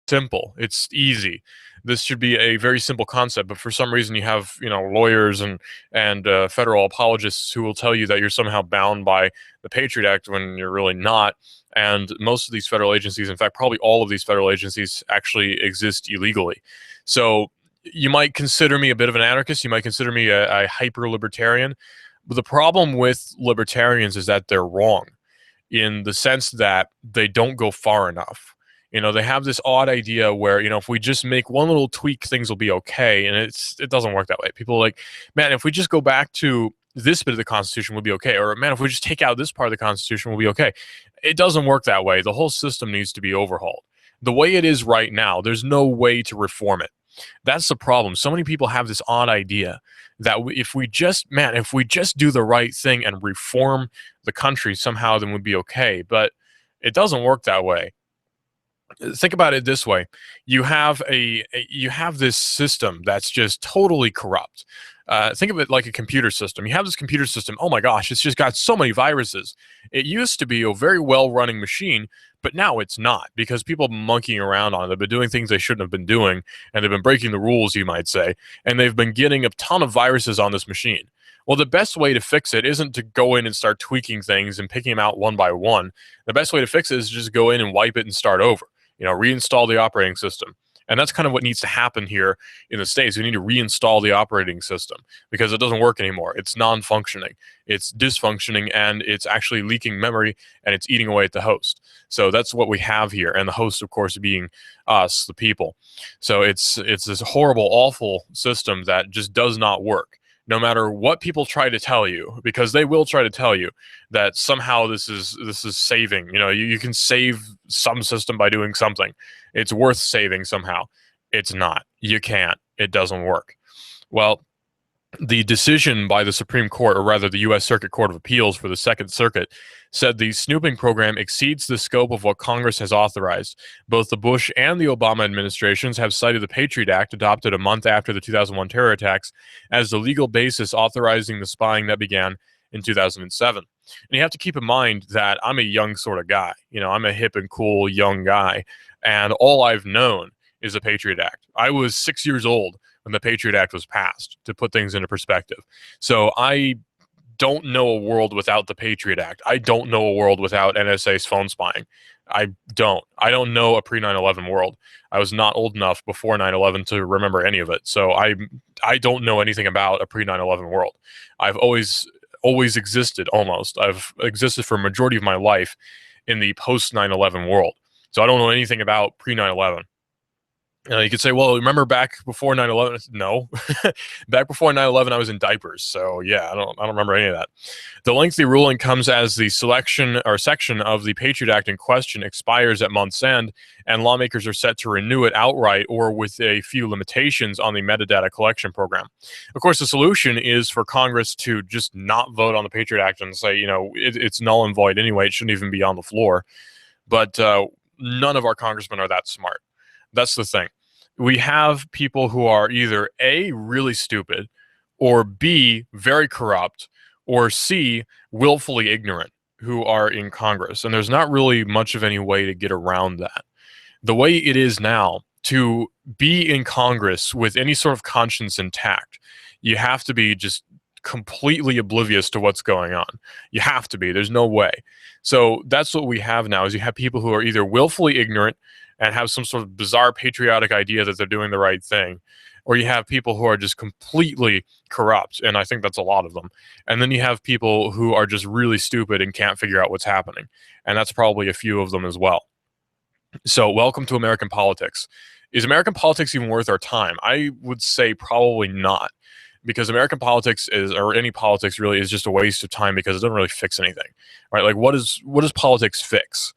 simple. It's easy. This should be a very simple concept, but for some reason you have, lawyers and federal apologists who will tell you that you're somehow bound by the Patriot Act when you're really not. And most of these federal agencies, in fact, probably all of these federal agencies, actually exist illegally. So you might consider me a bit of an anarchist. You might consider me a hyper libertarian. But the problem with libertarians is that they're wrong in the sense that they don't go far enough. They have this odd idea where, if we just make one little tweak, things will be okay. And it doesn't work that way. People are like, man, if we just go back to this bit of the Constitution, we'll be okay. Or, man, if we just take out this part of the Constitution, we'll be okay. It doesn't work that way. The whole system needs to be overhauled. The way it is right now, there's no way to reform it. That's the problem. So many people have this odd idea that if we just do the right thing and reform the country somehow, then we'd be okay. But it doesn't work that way. Think about it this way: you have you have this system that's just totally corrupt. Think of it like a computer system. You have this computer system. Oh my gosh, it's just got so many viruses. It used to be a very well running machine, but now it's not because people have been monkeying around on it. They've been doing things they shouldn't have been doing, and they've been breaking the rules, you might say, and they've been getting a ton of viruses on this machine. Well, the best way to fix it isn't to go in and start tweaking things and picking them out one by one. The best way to fix it is just go in and wipe it and start over. Reinstall the operating system. And that's kind of what needs to happen here in the States. We need to reinstall the operating system because it doesn't work anymore. It's non-functioning. It's dysfunctioning, and it's actually leaking memory, and it's eating away at the host. So that's what we have here. And the host, of course, being us, the people. So it's this horrible, awful system that just does not work. No matter what people try to tell you, because they will try to tell you that somehow this is saving. You can save some system by doing something. It's worth saving somehow. It's not. You can't. It doesn't work. Well, the decision by the Supreme Court, or rather the U.S. Circuit Court of Appeals for the Second Circuit, said the snooping program exceeds the scope of what Congress has authorized. Both the Bush and the Obama administrations have cited the Patriot Act, adopted a month after the 2001 terror attacks, as the legal basis authorizing the spying that began in 2007. And you have to keep in mind that I'm a young sort of guy. I'm a hip and cool young guy, and all I've known is the Patriot Act. I was 6 years old when the Patriot Act was passed, to put things into perspective. So I don't know a world without the Patriot Act. I don't know a world without NSA's phone spying. I don't know a pre-9/11 world. I was not old enough before 9/11 to remember any of it. So I don't know anything about a pre-9/11 world. I've always existed almost. I've existed for a majority of my life in the post 9/11 world. So I don't know anything about pre-9/11. You could say, well, remember back before 9/11? No. Back before 9/11, I was in diapers. So, yeah, I don't remember any of that. The lengthy ruling comes as the selection or section of the Patriot Act in question expires at month's end, and lawmakers are set to renew it outright or with a few limitations on the metadata collection program. Of course, the solution is for Congress to just not vote on the Patriot Act and say, it's null and void anyway. It shouldn't even be on the floor. But none of our congressmen are that smart. That's the thing. We have people who are either A, really stupid, or B, very corrupt, or C, willfully ignorant, who are in Congress. And there's not really much of any way to get around that. The way it is now, to be in Congress with any sort of conscience intact, you have to be just completely oblivious to what's going on. You have to be. There's no way. So that's what we have now, is you have people who are either willfully ignorant and have some sort of bizarre patriotic idea that they're doing the right thing, or you have people who are just completely corrupt, and I think that's a lot of them. And then you have people who are just really stupid and can't figure out what's happening, and that's probably a few of them as well. So welcome to American politics. Is American politics even worth our time? I would say probably not, because American politics or any politics really, is just a waste of time because it doesn't really fix anything, right? Like, what does politics fix?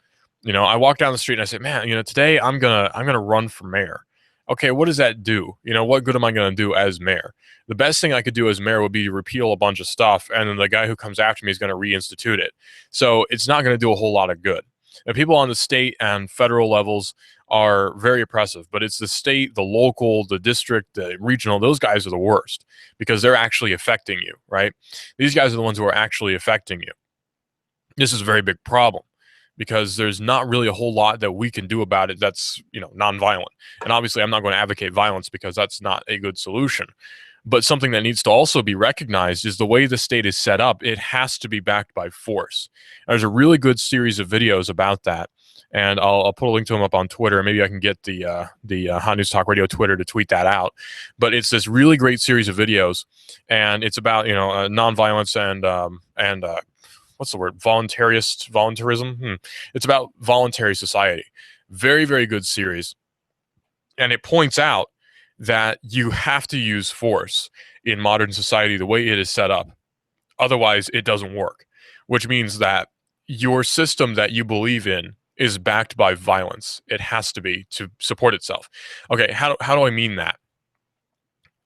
I walk down the street and I say, man, today I'm gonna run for mayor. Okay, what does that do? What good am I gonna do as mayor? The best thing I could do as mayor would be to repeal a bunch of stuff, and then the guy who comes after me is gonna reinstitute it. So it's not gonna do a whole lot of good. And people on the state and federal levels are very oppressive, but it's the state, the local, the district, the regional, those guys are the worst because they're actually affecting you, right? These guys are the ones who are actually affecting you. This is a very big problem, because there's not really a whole lot that we can do about it that's, nonviolent. And obviously, I'm not going to advocate violence because that's not a good solution. But something that needs to also be recognized is the way the state is set up. It has to be backed by force. There's a really good series of videos about that, and I'll put a link to them up on Twitter. Maybe I can get the Hot News Talk Radio Twitter to tweet that out. But it's this really great series of videos, and it's about nonviolence and what's the word? Voluntarism. It's about voluntary society. Very, very good series, and it points out that you have to use force in modern society the way it is set up. Otherwise, it doesn't work, which means that your system that you believe in is backed by violence. It has to be to support itself. Okay, how do I mean that?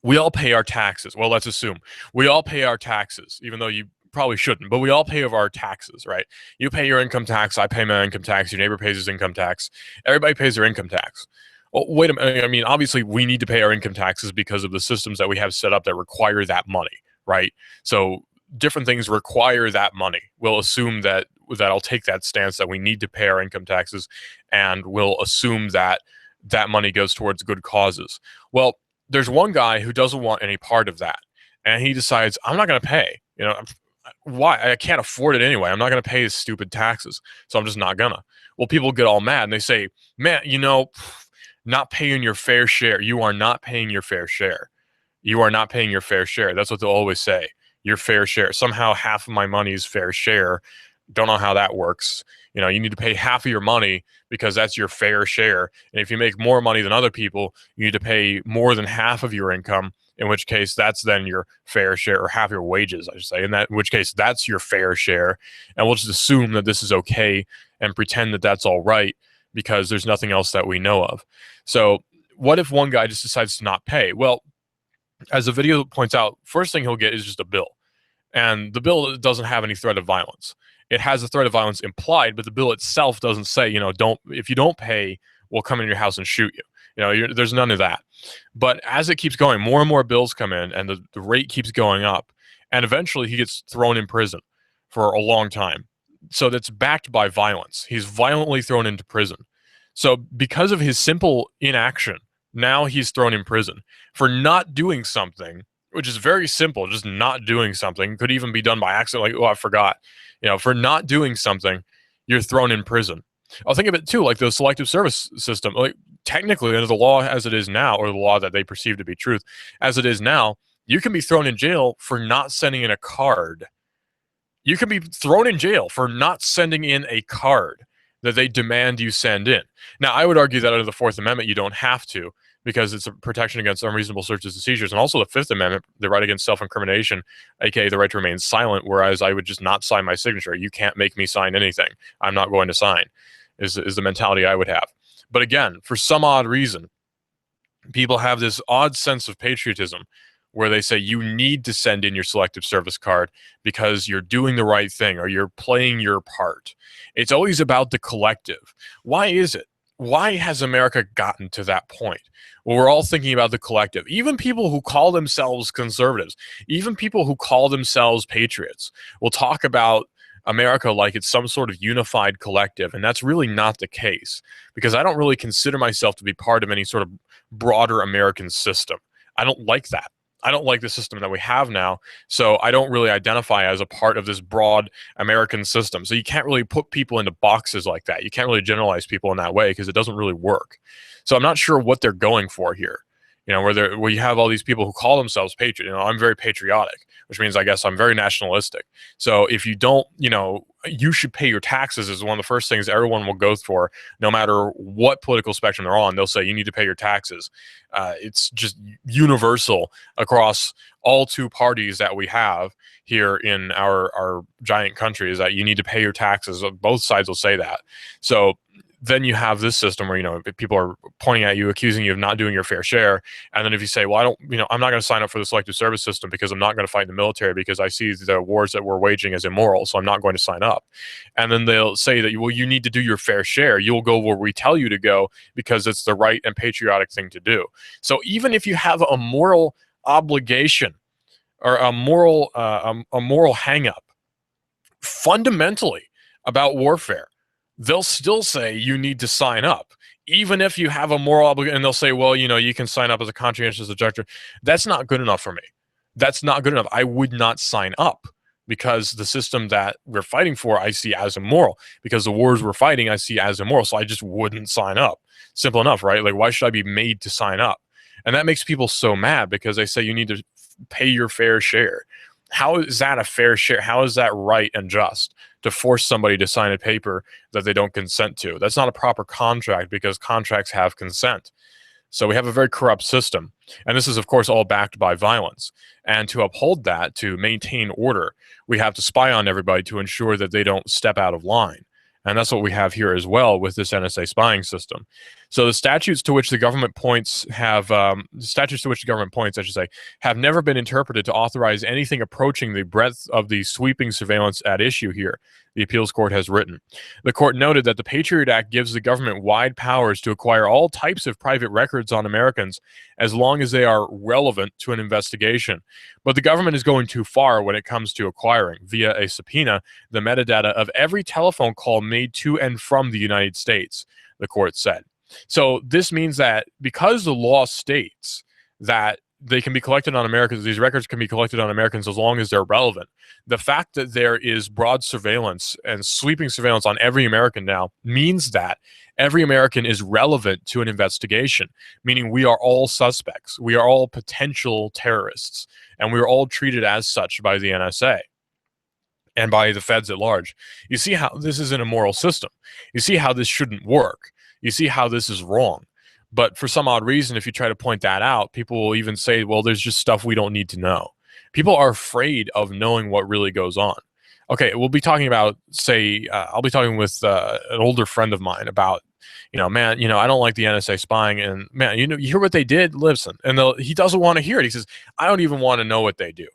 We all pay our taxes. Well, let's assume we all pay our taxes, even though you probably shouldn't, but we all pay of our taxes, right? You pay your income tax, I pay my income tax, your neighbor pays his income tax, everybody pays their income tax. Well, wait a minute. I mean, obviously, we need to pay our income taxes because of the systems that we have set up that require that money, right? So different things require that money. We'll assume that I'll take that stance that we need to pay our income taxes, and we'll assume that that money goes towards good causes. Well, there's one guy who doesn't want any part of that, and he decides, I'm not going to pay. Why? I can't afford it anyway. I'm not going to pay his stupid taxes, so I'm just not gonna. Well, people get all mad and they say, man, not paying your fair share. You are not paying your fair share. You are not paying your fair share. That's what they'll always say. Your fair share. Somehow half of my money is fair share. Don't know how that works. You need to pay half of your money because that's your fair share. And if you make more money than other people, you need to pay more than half of your income, in which case that's then your fair share, or half your wages, I should say. In which case that's your fair share. And we'll just assume that this is okay and pretend that that's all right because there's nothing else that we know of. So what if one guy just decides to not pay? Well, as the video points out, first thing he'll get is just a bill. And the bill doesn't have any threat of violence. It has a threat of violence implied, but the bill itself doesn't say, if you don't pay, we'll come in your house and shoot you. There's none of that. But as it keeps going, more and more bills come in, and the rate keeps going up. And eventually he gets thrown in prison for a long time. So that's backed by violence. He's violently thrown into prison. So because of his simple inaction, now he's thrown in prison for not doing something, which is very simple. Just not doing something could even be done by accident. Like, oh, I forgot. For not doing something, you're thrown in prison. I'll think of it too, like the selective service system. Like technically, under the law as it is now, or the law that they perceive to be truth, as it is now, you can be thrown in jail for not sending in a card. You can be thrown in jail for not sending in a card that they demand you send in. Now, I would argue that under the Fourth Amendment, you don't have to, because it's a protection against unreasonable searches and seizures. And also the Fifth Amendment, the right against self-incrimination, aka the right to remain silent, whereas I would just not sign my signature. You can't make me sign anything. I'm not going to sign, is the mentality I would have. But again, for some odd reason, people have this odd sense of patriotism where they say you need to send in your selective service card because you're doing the right thing or you're playing your part. It's always about the collective. Why is it? Why has America gotten to that point? Well, we're all thinking about the collective. Even people who call themselves conservatives, even people who call themselves patriots, will talk about America like it's some sort of unified collective, and that's really not the case, because I don't really consider myself to be part of any sort of broader American system. I don't like that. I don't like the system that we have now, so I don't really identify as a part of this broad American system. So you can't really put people into boxes like that. You can't really generalize people in that way because it doesn't really work. So I'm not sure what they're going for here. Where you have all these people who call themselves patriot. I'm very patriotic, which means I guess I'm very nationalistic. So if you don't, you should pay your taxes is one of the first things everyone will go for, no matter what political spectrum they're on. They'll say you need to pay your taxes. It's just universal across all two parties that we have here in our giant country, is that you need to pay your taxes. Both sides will say that. So then you have this system where, people are pointing at you, accusing you of not doing your fair share. And then if you say, well, I'm not going to sign up for the selective service system because I'm not going to fight in the military because I see the wars that we're waging as immoral, so I'm not going to sign up. And then they'll say that, well, you need to do your fair share. You'll go where we tell you to go because it's the right and patriotic thing to do. So even if you have a moral obligation or a moral hang-up fundamentally about warfare, they'll still say you need to sign up. Even if you have a moral obligation, and they'll say, well, you can sign up as a conscientious objector. That's not good enough for me. That's not good enough. I would not sign up because the system that we're fighting for, I see as immoral. Because the wars we're fighting, I see as immoral. So I just wouldn't sign up. Simple enough, right? Like, why should I be made to sign up? And that makes people so mad because they say you need to pay your fair share. How is that a fair share? How is that right and just to force somebody to sign a paper that they don't consent to? That's not a proper contract because contracts have consent. So we have a very corrupt system. And this is, of course, all backed by violence. And to uphold that, to maintain order, we have to spy on everybody to ensure that they don't step out of line. And that's what we have here as well with this NSA spying system. So the statutes to which the government points have I should say, have never been interpreted to authorize anything approaching the breadth of the sweeping surveillance at issue here, the appeals court has written. The court noted that the Patriot Act gives the government wide powers to acquire all types of private records on Americans as long as they are relevant to an investigation. But the government is going too far when it comes to acquiring, via a subpoena, the metadata of every telephone call made to and from the United States, the court said. So this means that because the law states that they can be collected on Americans, these records can be collected on Americans as long as they're relevant. The fact that there is broad surveillance and sweeping surveillance on every American now means that every American is relevant to an investigation, meaning we are all suspects. We are all potential terrorists, and we are all treated as such by the NSA and by the feds at large. You see how this is an immoral system. You see how this shouldn't work. You see how this is wrong. But for some odd reason, if you try to point that out, people will even say, well, there's just stuff we don't need to know. People are afraid of knowing what really goes on. Okay, we'll be talking about, say, I'll be talking with an older friend of mine about, man, I don't like the NSA spying, and man, you hear what they did? Listen. And he doesn't want to hear it. He says, I don't even want to know what they do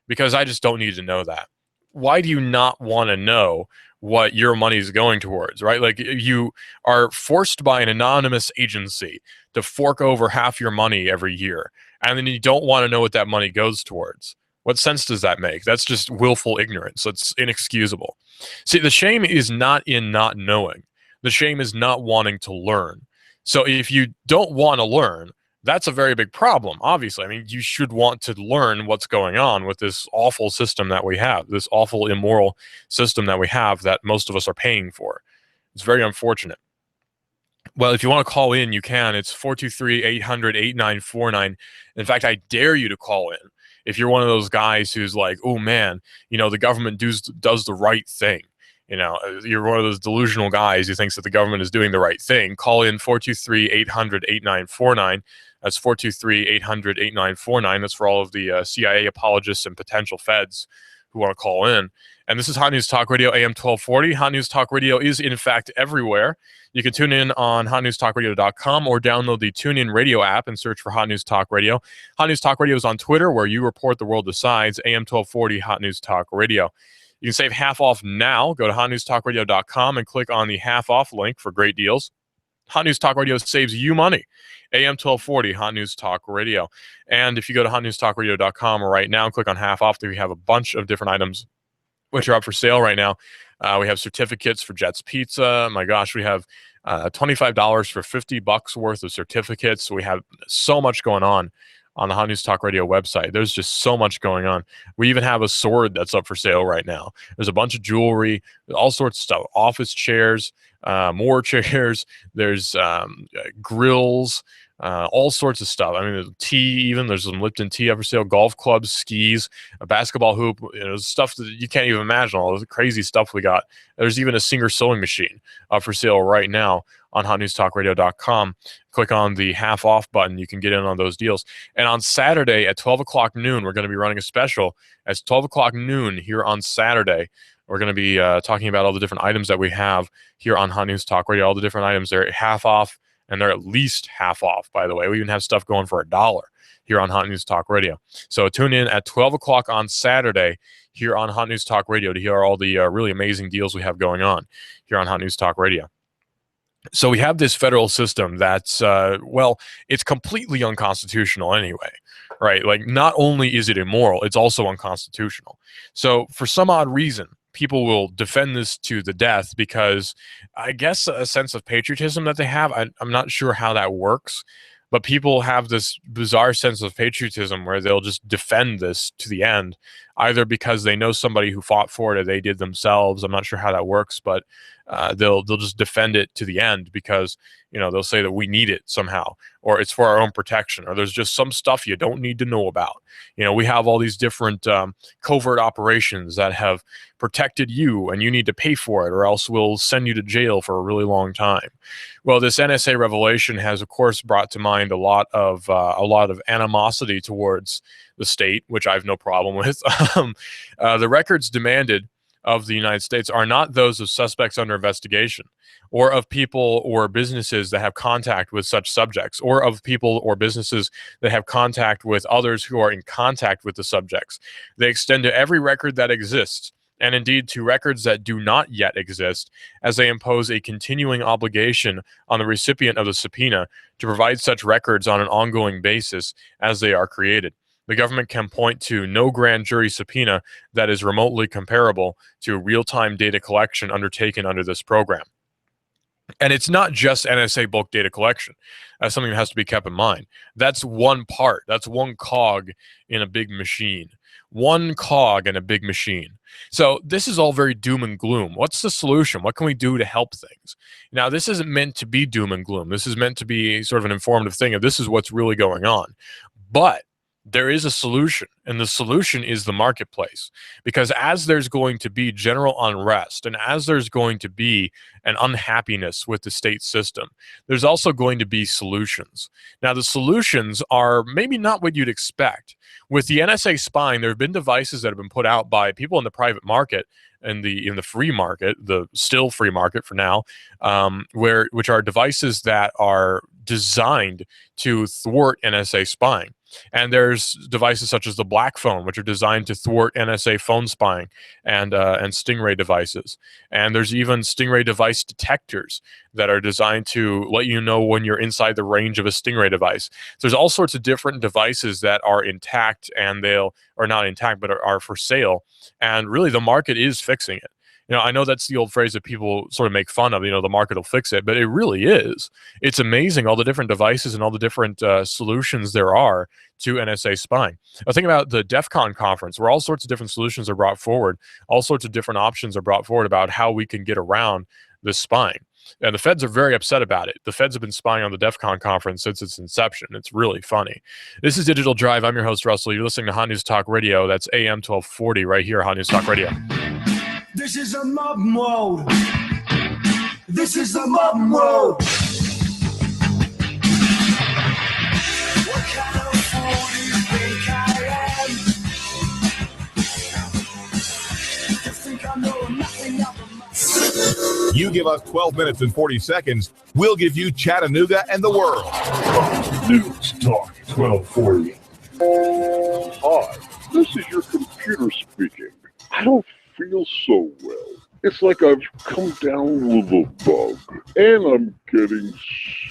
because I just don't need to know that. Why do you not want to know what your money is going towards, right? Like, you are forced by an anonymous agency to fork over half your money every year, and then you don't want to know what that money goes towards. What sense does that make? That's just willful ignorance. It's inexcusable. See, the shame is not in not knowing. The shame is not wanting to learn. So if you don't want to learn, that's a very big problem, obviously. I mean, you should want to learn what's going on with this awful system that we have, this awful, immoral system that we have that most of us are paying for. It's very unfortunate. Well, if you want to call in, you can. It's 423-800-8949. In fact, I dare you to call in. If you're one of those guys who's like, oh, man, the government does the right thing. You're one of those delusional guys who thinks that the government is doing the right thing. Call in 423-800-8949. That's 423-800-8949. That's for all of the CIA apologists and potential feds who want to call in. And this is Hot News Talk Radio, AM 1240. Hot News Talk Radio is, in fact, everywhere. You can tune in on hotnewstalkradio.com or download the TuneIn Radio app and search for Hot News Talk Radio. Hot News Talk Radio is on Twitter, where you report the world decides. AM 1240, Hot News Talk Radio. You can save half off now. Go to hotnewstalkradio.com and click on the half off link for great deals. Hot News Talk Radio saves you money. AM 1240, Hot News Talk Radio. And if you go to hotnewstalkradio.com right now, click on half off, we have a bunch of different items which are up for sale right now. We have certificates for Jets Pizza. My gosh, we have $25 for $50 worth of certificates. We have so much going on the Hot News Talk Radio website. There's just so much going on. We even have a sword that's up for sale right now. There's a bunch of jewelry, all sorts of stuff, office chairs, more chairs. There's grills, all sorts of stuff. I mean, there's tea even. There's some Lipton tea up for sale, golf clubs, skis, a basketball hoop, stuff that you can't even imagine, all the crazy stuff we got. There's even a Singer sewing machine up for sale right now on hotnewstalkradio.com. Click on the half off button. You can get in on those deals. And on Saturday at 12 o'clock noon, we're going to be running a special. At 12 o'clock noon here on Saturday, we're going to be talking about all the different items that we have here on Hot News Talk Radio. All the different items, they're half off, and they're at least half off, by the way. We even have stuff going for $1 here on Hot News Talk Radio. So tune in at 12 o'clock on Saturday here on Hot News Talk Radio to hear all the really amazing deals we have going on here on Hot News Talk Radio. So we have this federal system that's, it's completely unconstitutional anyway, right? Like, not only is it immoral, it's also unconstitutional. So for some odd reason, people will defend this to the death because I guess a sense of patriotism that they have. I'm not sure how that works, but people have this bizarre sense of patriotism where they'll just defend this to the end, either because they know somebody who fought for it or they did themselves. I'm not sure how that works, but they'll just defend it to the end because they'll say that we need it somehow, or it's for our own protection, or there's just some stuff you don't need to know about. We have all these different covert operations that have protected you, and you need to pay for it, or else we'll send you to jail for a really long time. Well, this NSA revelation has, of course, brought to mind a lot of animosity towards the state, which I have no problem with. The records demanded of the United States are not those of suspects under investigation, or of people or businesses that have contact with such subjects, or of people or businesses that have contact with others who are in contact with the subjects. They extend to every record that exists, and indeed to records that do not yet exist, as they impose a continuing obligation on the recipient of the subpoena to provide such records on an ongoing basis as they are created. The government can point to no grand jury subpoena that is remotely comparable to real-time data collection undertaken under this program. And it's not just NSA bulk data collection. That's something that has to be kept in mind. That's one part. That's one cog in a big machine. One cog in a big machine. So this is all very doom and gloom. What's the solution? What can we do to help things? Now, this isn't meant to be doom and gloom. This is meant to be sort of an informative thing of this is what's really going on. But there is a solution, and the solution is the marketplace. Because as there's going to be general unrest, and as there's going to be an unhappiness with the state system, there's also going to be solutions. Now, the solutions are maybe not what you'd expect. With the NSA spying, there have been devices that have been put out by people in the private market, in the free market, the still free market for now, which are devices that are designed to thwart NSA spying. And there's devices such as the Black Phone, which are designed to thwart NSA phone spying, and Stingray devices. And there's even Stingray device detectors that are designed to let you know when you're inside the range of a Stingray device. So there's all sorts of different devices that are intact, and are not intact, but are for sale. And really, the market is fixing it. I know that's the old phrase that people sort of make fun of, the market will fix it, but it really is. It's amazing all the different devices and all the different solutions there are to NSA spying. Now, think about the DEF CON conference, where all sorts of different solutions are brought forward, all sorts of different options are brought forward about how we can get around this spying. And the feds are very upset about it. The feds have been spying on the DEF CON conference since its inception. It's really funny. This is Digital Drive. I'm your host, Russell. You're listening to Hot News Talk Radio. That's AM 1240 right here, Hot News Talk Radio. This is a mob mode. This is the mob mode. What kind of fool do you think I am? You think I know nothing about You give us 12 minutes and 40 seconds, we'll give you Chattanooga and the world. News Talk 1240. Hi, this is your computer speaking. I don't feel so well. It's like I've come down with a bug, and I'm getting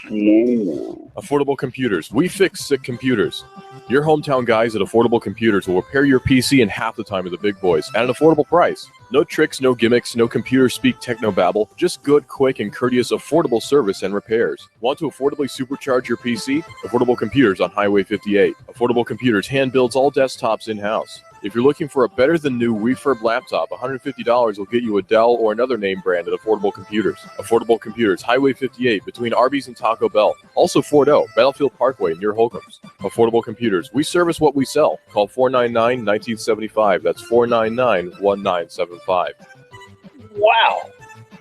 slower. Affordable Computers. We fix sick computers. Your hometown guys at Affordable Computers will repair your PC in half the time of the big boys at an affordable price. No tricks, no gimmicks, no computer speak technobabble. Just good, quick, and courteous affordable service and repairs. Want to affordably supercharge your PC? Affordable Computers on Highway 58. Affordable Computers hand builds all desktops in-house. If you're looking for a better-than-new refurb laptop, $150 will get you a Dell or another name brand at Affordable Computers. Affordable Computers, Highway 58, between Arby's and Taco Bell. Also Fort O, Battlefield Parkway near Holcomb's. Affordable Computers, we service what we sell. Call 499-1975. That's 499-1975. Wow,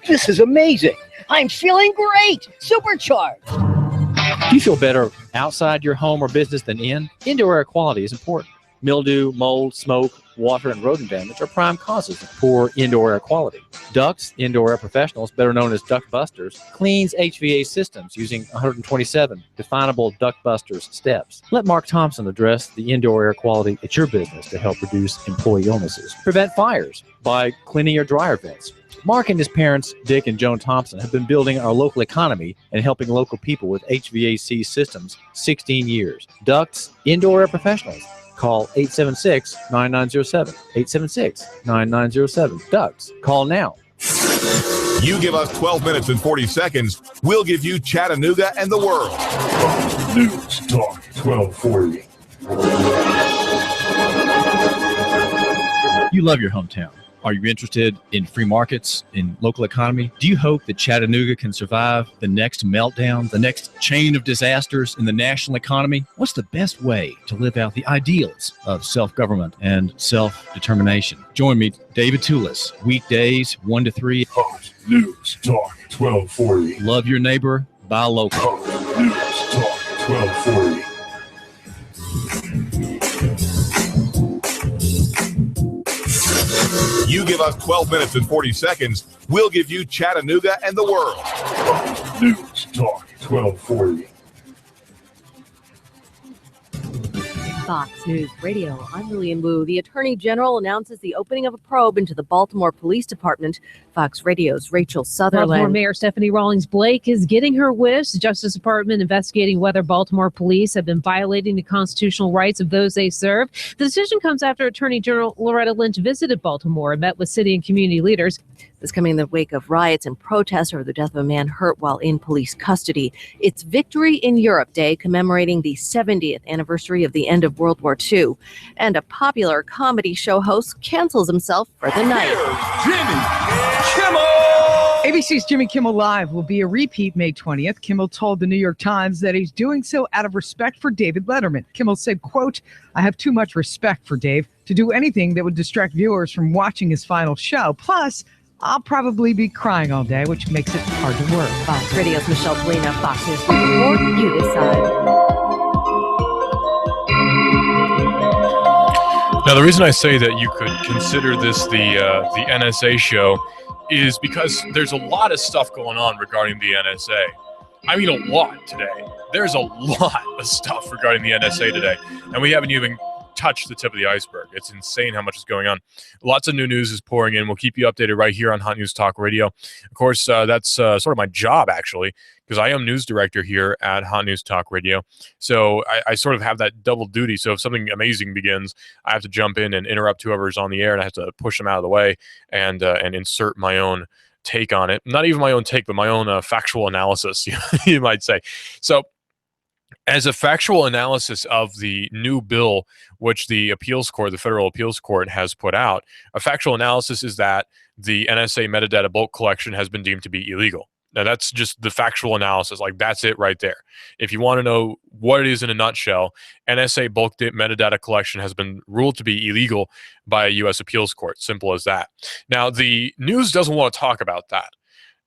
this is amazing. I'm feeling great, supercharged. Do you feel better outside your home or business than in? Indoor air quality is important. Mildew, mold, smoke, water, and rodent damage are prime causes of poor indoor air quality. Ducts Indoor Air Professionals, better known as Duct Busters, cleans HVAC systems using 127 definable Duct Busters steps. Let Mark Thompson address the indoor air quality at your business to help reduce employee illnesses. Prevent fires by cleaning your dryer vents. Mark and his parents, Dick and Joan Thompson, have been building our local economy and helping local people with HVAC systems 16 years. Ducts Indoor Air Professionals. Call 876-9907. 876-9907. Ducks. Call now. You give us 12 minutes and 40 seconds, we'll give you Chattanooga and the world. News Talk 1240. You love your hometown. Are you interested in free markets, in local economy? Do you hope that Chattanooga can survive the next meltdown, the next chain of disasters in the national economy? What's the best way to live out the ideals of self-government and self-determination? Join me, David Toulis, weekdays 1 to 3. Host News Talk 1240. Love your neighbor, buy local. Host News Talk 1240. You give us 12 minutes and 40 seconds, we'll give you Chattanooga and the world. News Talk 1240. Fox News Radio. I'm Lillian Wu. The Attorney General announces the opening of a probe into the Baltimore Police Department. Fox Radio's Rachel Sutherland. Baltimore Mayor Stephanie Rawlings Blake is getting her wish. The Justice Department investigating whether Baltimore police have been violating the constitutional rights of those they serve. The decision comes after Attorney General Loretta Lynch visited Baltimore and met with city and community leaders. This coming in the wake of riots and protests over the death of a man hurt while in police custody. It's Victory in Europe Day, commemorating the 70th anniversary of the end of World War II. And a popular comedy show host cancels himself for the night. ABC's Jimmy Kimmel Live will be a repeat May 20th. Kimmel told the New York Times that he's doing so out of respect for David Letterman. Kimmel said, quote, "I have too much respect for Dave to do anything that would distract viewers from watching his final show. Plus, I'll probably be crying all day, which makes it hard to work." Fox Radio's Michelle Polina, Fox News Report, you decide. Now, the reason I say that you could consider this the NSA show is because there's a lot of stuff going on regarding the NSA. I mean, a lot today. There's a lot of stuff regarding the NSA today, and we haven't even touched the tip of the iceberg. It's insane how much is going on. Lots of new news is pouring in. We'll keep you updated right here on Hot News Talk Radio. Of course, that's sort of my job, actually, because I am news director here at Hot News Talk Radio. So I sort of have that double duty. So if something amazing begins, I have to jump in and interrupt whoever's on the air, and I have to push them out of the way and insert my own take on it. Not even my own take, but my own factual analysis, you might say. So as a factual analysis of the new bill, which the appeals court, the federal appeals court, has put out, a factual analysis is that the NSA metadata bulk collection has been deemed to be illegal. Now, that's just the factual analysis. Like, that's it right there. If you want to know what it is in a nutshell, NSA bulk metadata collection has been ruled to be illegal by a U.S. appeals court. Simple as that. Now, the news doesn't want to talk about that.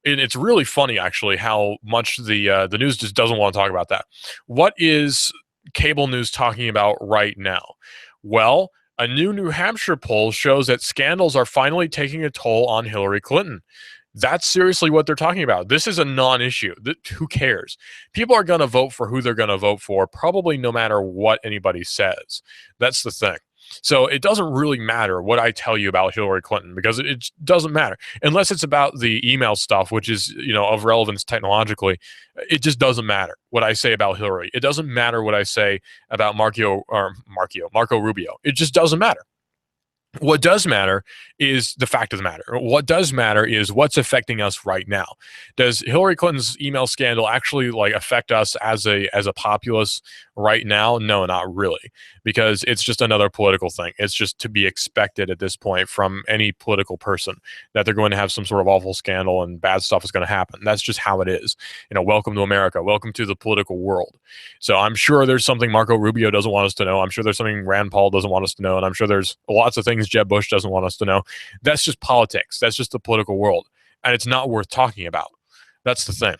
It's really funny, actually, how much the news just doesn't want to talk about that. What is cable news talking about right now? Well, a new New Hampshire poll shows that scandals are finally taking a toll on Hillary Clinton. That's seriously what they're talking about. This is a non-issue. Who cares? People are going to vote for who they're going to vote for, probably no matter what anybody says. That's the thing. So it doesn't really matter what I tell you about Hillary Clinton, because it doesn't matter unless it's about the email stuff, which is, of relevance technologically. It just doesn't matter what I say about Hillary. It doesn't matter what I say about Marco Rubio. It just doesn't matter. What does matter is the fact of the matter. What does matter is what's affecting us right now. Does Hillary Clinton's email scandal actually affect us as a populace right now? No, not really, because it's just another political thing. It's just to be expected at this point from any political person that they're going to have some sort of awful scandal and bad stuff is going to happen. That's just how it is. Welcome to America. Welcome to the political world. So I'm sure there's something Marco Rubio doesn't want us to know. I'm sure there's something Rand Paul doesn't want us to know. And I'm sure there's lots of things Jeb Bush doesn't want us to know. That's just politics. That's just the political world. And it's not worth talking about. That's the thing.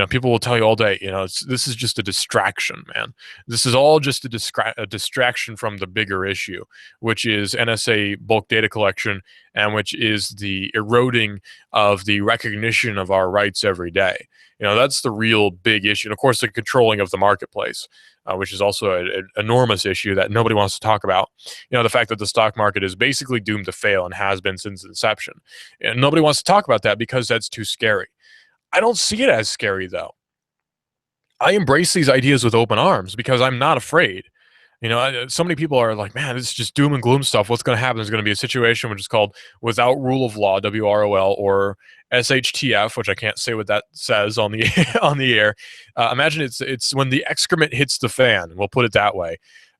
People will tell you all day, this is just a distraction, man. This is all just a distraction from the bigger issue, which is NSA bulk data collection, and which is the eroding of the recognition of our rights every day. That's the real big issue. And of course, the controlling of the marketplace, which is also an enormous issue that nobody wants to talk about. The fact that the stock market is basically doomed to fail and has been since inception. And nobody wants to talk about that because that's too scary. I don't see it as scary, though. I embrace these ideas with open arms because I'm not afraid. So many people are like, man, this is just doom and gloom stuff. What's going to happen? There's going to be a situation which is called without rule of law, WROL, or SHTF, which I can't say what that says on the on the air. Imagine it's when the excrement hits the fan. We'll put it that way.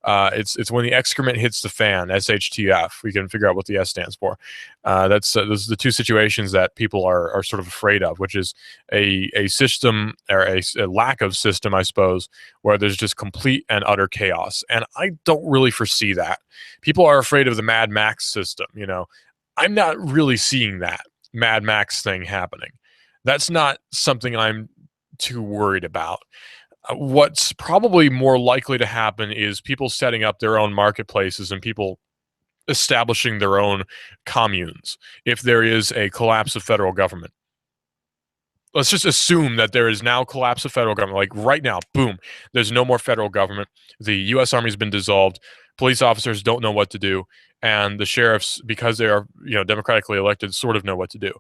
It's when the excrement hits the fan, SHTF. We can figure out what the S stands for. Those are the two situations that people are sort of afraid of, which is a system or a lack of system, I suppose, where there's just complete and utter chaos. And I don't really foresee that. People are afraid of the Mad Max system. I'm not really seeing that Mad Max thing happening. That's not something I'm too worried about. What's probably more likely to happen is people setting up their own marketplaces and people establishing their own communes if there is a collapse of federal government. Let's just assume that there is now collapse of federal government. Like right now, boom, there's no more federal government. The U.S. Army has been dissolved. Police officers don't know what to do. And the sheriffs, because they are democratically elected, sort of know what to do.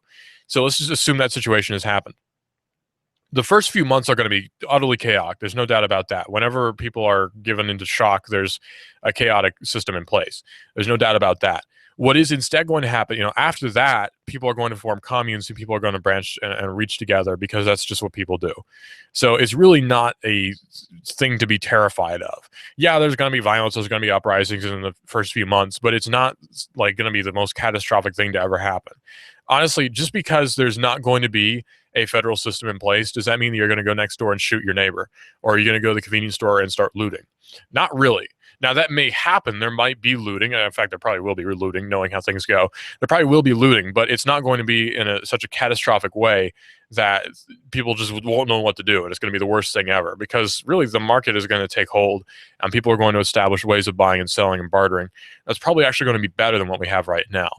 So let's just assume that situation has happened. The first few months are going to be utterly chaotic. There's no doubt about that. Whenever people are given into shock, there's a chaotic system in place. There's no doubt about that. What is instead going to happen, after that, people are going to form communes and people are going to branch and reach together because that's just what people do. So it's really not a thing to be terrified of. Yeah, there's going to be violence. There's going to be uprisings in the first few months, but it's not like going to be the most catastrophic thing to ever happen. Honestly, just because there's not going to be a federal system in place, does that mean that you're going to go next door and shoot your neighbor? Or are you going to go to the convenience store and start looting? Not really. Now, that may happen. There might be looting. In fact, there probably will be looting, knowing how things go. There probably will be looting, but it's not going to be in such a catastrophic way that people just won't know what to do. And it's going to be the worst thing ever because really the market is going to take hold and people are going to establish ways of buying and selling and bartering. That's probably actually going to be better than what we have right now.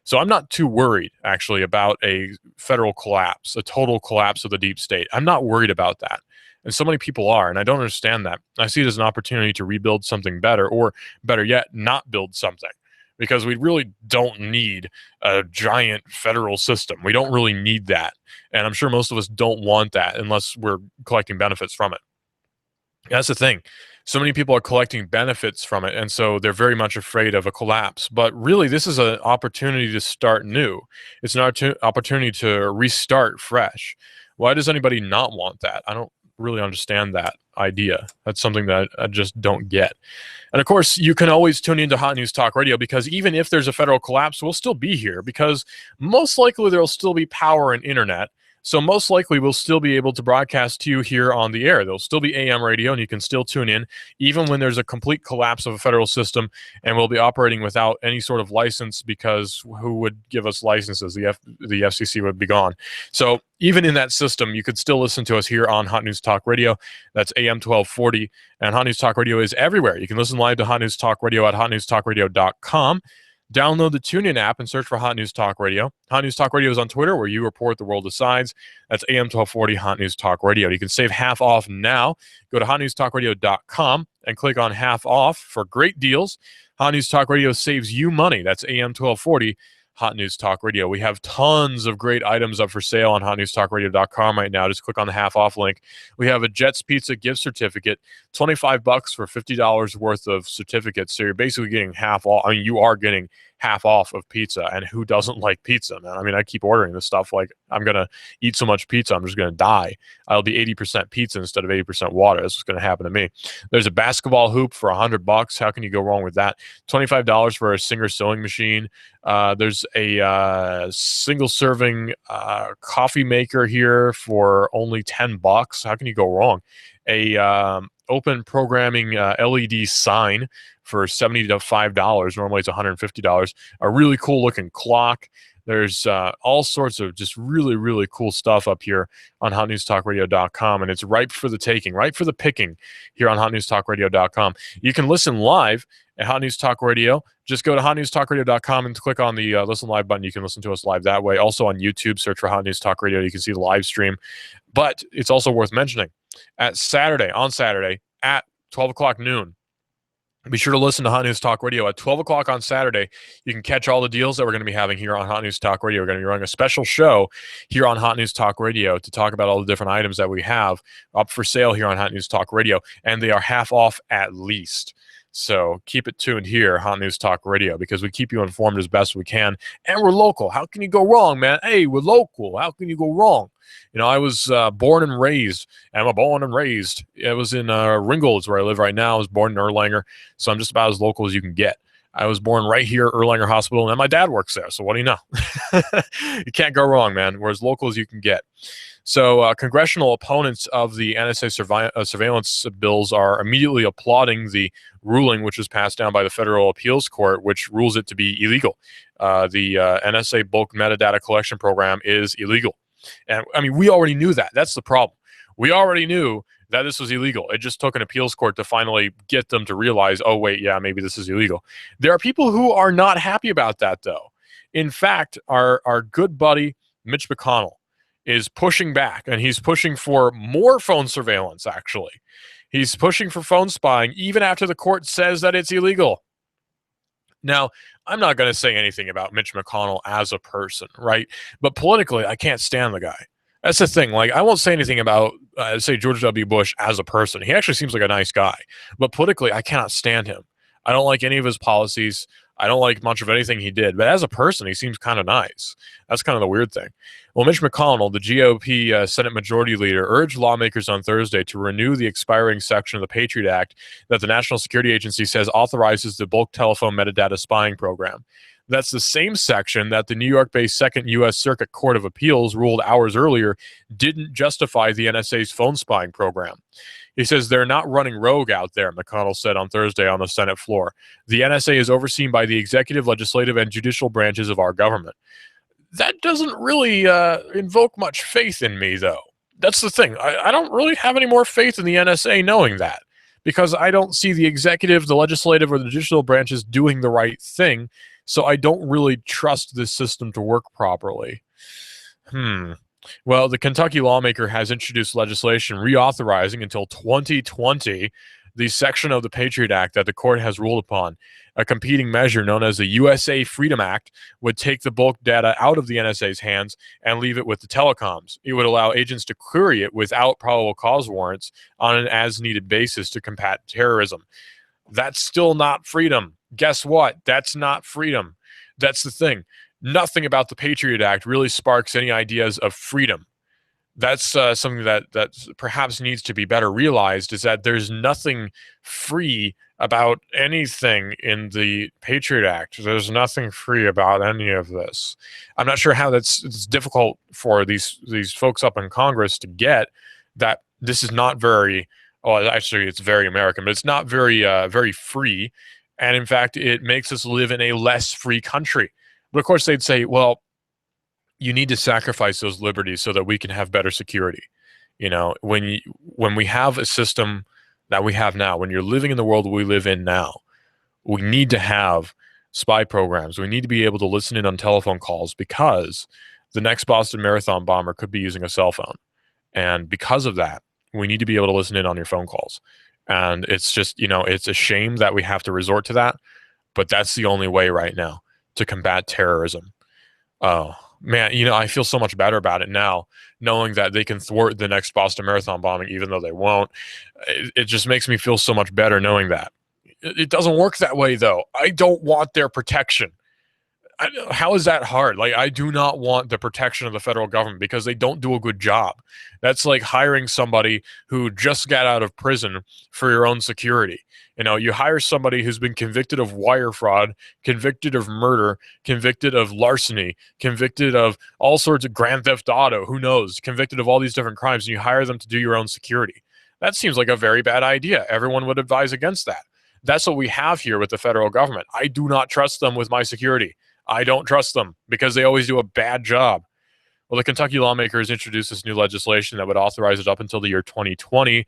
So I'm not too worried, actually, about a federal collapse, a total collapse of the deep state. I'm not worried about that. And so many people are, and I don't understand that. I see it as an opportunity to rebuild something better, or better yet, not build something. Because we really don't need a giant federal system. We don't really need that. And I'm sure most of us don't want that unless we're collecting benefits from it. That's the thing. So many people are collecting benefits from it, and so they're very much afraid of a collapse. But really, this is an opportunity to start new. It's an opportunity to restart fresh. Why does anybody not want that? I don't really understand that idea. That's something that I just don't get. And of course, you can always tune into Hot News Talk Radio because even if there's a federal collapse, we'll still be here because most likely there'll still be power and internet. So most likely we'll still be able to broadcast to you here on the air. There'll still be AM radio and you can still tune in even when there's a complete collapse of a federal system, and we'll be operating without any sort of license because who would give us licenses? The FCC would be gone. So even in that system, you could still listen to us here on Hot News Talk Radio. That's AM 1240, and Hot News Talk Radio is everywhere. You can listen live to Hot News Talk Radio at hotnewstalkradio.com. Download the TuneIn app and search for Hot News Talk Radio. Hot News Talk Radio is on Twitter, where you report the world decides. That's AM 1240 Hot News Talk Radio. You can save half off now. Go to hotnewstalkradio.com and click on half off for great deals. Hot News Talk Radio saves you money. That's AM 1240 Hot News Talk Radio. We have tons of great items up for sale on hotnewstalkradio.com right now. Just click on the half off link. We have a Jets Pizza gift certificate, $25 for $50 worth of certificates. So you're basically getting half off. I mean, you are getting half off of pizza, and who doesn't like pizza, man? I mean, I keep ordering this stuff like I'm going to eat so much pizza, I'm just going to die. I'll be 80% pizza instead of 80% water. That's what's going to happen to me. There's a basketball hoop for $100. How can you go wrong with that? $25 for a Singer sewing machine. There's a single serving coffee maker here for only $10. How can you go wrong? A open programming LED sign for $75. Normally it's $150. A really cool looking clock. There's all sorts of just really, really cool stuff up here on hotnewstalkradio.com, and it's ripe for the taking, ripe for the picking here on hotnewstalkradio.com. You can listen live at Hot News Talk Radio. Just go to hotnewstalkradio.com and click on the listen live button. You can listen to us live that way. Also on YouTube, search for Hot News Talk Radio. You can see the live stream. But it's also worth mentioning, on Saturday at 12 o'clock noon, be sure to listen to Hot News Talk Radio at 12 o'clock on Saturday. You can catch all the deals that we're going to be having here on Hot News Talk Radio. We're going to be running a special show here on Hot News Talk Radio to talk about all the different items that we have up for sale here on Hot News Talk Radio, and they are half off at least. So keep it tuned here, Hot News Talk Radio, because we keep you informed as best we can. And we're local. How can you go wrong, man? Hey, we're local. How can you go wrong? You know, I was born and raised. I'm born and raised. I was in Ringgold, where I live right now. I was born in Erlanger, so I'm just about as local as you can get. I was born right here at Erlanger Hospital, and my dad works there. So what do you know? You can't go wrong, man. We're as local as you can get. So congressional opponents of the NSA surveillance bills are immediately applauding the ruling, which was passed down by the Federal Appeals Court, which rules it to be illegal. The NSA bulk metadata collection program is illegal. And I mean, we already knew that. That's the problem. We already knew that this was illegal. It just took an appeals court to finally get them to realize, oh, wait, yeah, maybe this is illegal. There are people who are not happy about that, though. In fact, our good buddy, Mitch McConnell, is pushing back, and he's pushing for more phone surveillance, actually. He's pushing for phone spying, even after the court says that it's illegal. Now, I'm not going to say anything about Mitch McConnell as a person, right? But politically, I can't stand the guy. That's the thing. Like, I won't say anything about, say, George W. Bush as a person. He actually seems like a nice guy. But politically, I cannot stand him. I don't like any of his policies. I don't like much of anything he did. But as a person, he seems kind of nice. That's kind of the weird thing. Well, Mitch McConnell, the GOP Senate Majority Leader, urged lawmakers on Thursday to renew the expiring section of the Patriot Act that the National Security Agency says authorizes the bulk telephone metadata spying program. That's the same section that the New York-based Second U.S. Circuit Court of Appeals ruled hours earlier didn't justify the NSA's phone spying program. He says they're not running rogue out there, McConnell said on Thursday on the Senate floor. The NSA is overseen by the executive, legislative, and judicial branches of our government. That doesn't really invoke much faith in me, though. That's the thing. I don't really have any more faith in the NSA knowing that, because I don't see the executive, the legislative, or the judicial branches doing the right thing, so I don't really trust this system to work properly. Well, the Kentucky lawmaker has introduced legislation reauthorizing until 2020 the section of the Patriot Act that the court has ruled upon. A competing measure known as the USA Freedom Act would take the bulk data out of the NSA's hands and leave it with the telecoms. It would allow agents to query it without probable cause warrants on an as-needed basis to combat terrorism. That's still not freedom. Guess what? That's not freedom. That's the thing. Nothing about the Patriot Act really sparks any ideas of freedom. That's something that perhaps needs to be better realized, is that there's nothing free about anything in the Patriot Act. There's nothing free about any of this. I'm not sure how it's difficult for these folks up in Congress to get that this is not very, well, actually it's very American, but it's not very free. And in fact, it makes us live in a less free country. But of course they'd say, well, you need to sacrifice those liberties so that we can have better security. You know, when we have a system that we have now, when you're living in the world we live in now, we need to have spy programs. We need to be able to listen in on telephone calls, because the next Boston Marathon bomber could be using a cell phone. And because of that, we need to be able to listen in on your phone calls. And it's just, you know, it's a shame that we have to resort to that, but that's the only way right now to combat terrorism. Oh, man, you know, I feel so much better about it now, knowing that they can thwart the next Boston Marathon bombing, even though they won't. It just makes me feel so much better knowing that. It doesn't work that way, though. I don't want their protection. How is that hard? Like, I do not want the protection of the federal government because they don't do a good job. That's like hiring somebody who just got out of prison for your own security. You know, you hire somebody who's been convicted of wire fraud, convicted of murder, convicted of larceny, convicted of all sorts of grand theft auto, who knows, convicted of all these different crimes, and you hire them to do your own security. That seems like a very bad idea. Everyone would advise against that. That's what we have here with the federal government. I do not trust them with my security. I don't trust them because they always do a bad job. Well, the Kentucky lawmakers introduced this new legislation that would authorize it up until the year 2020,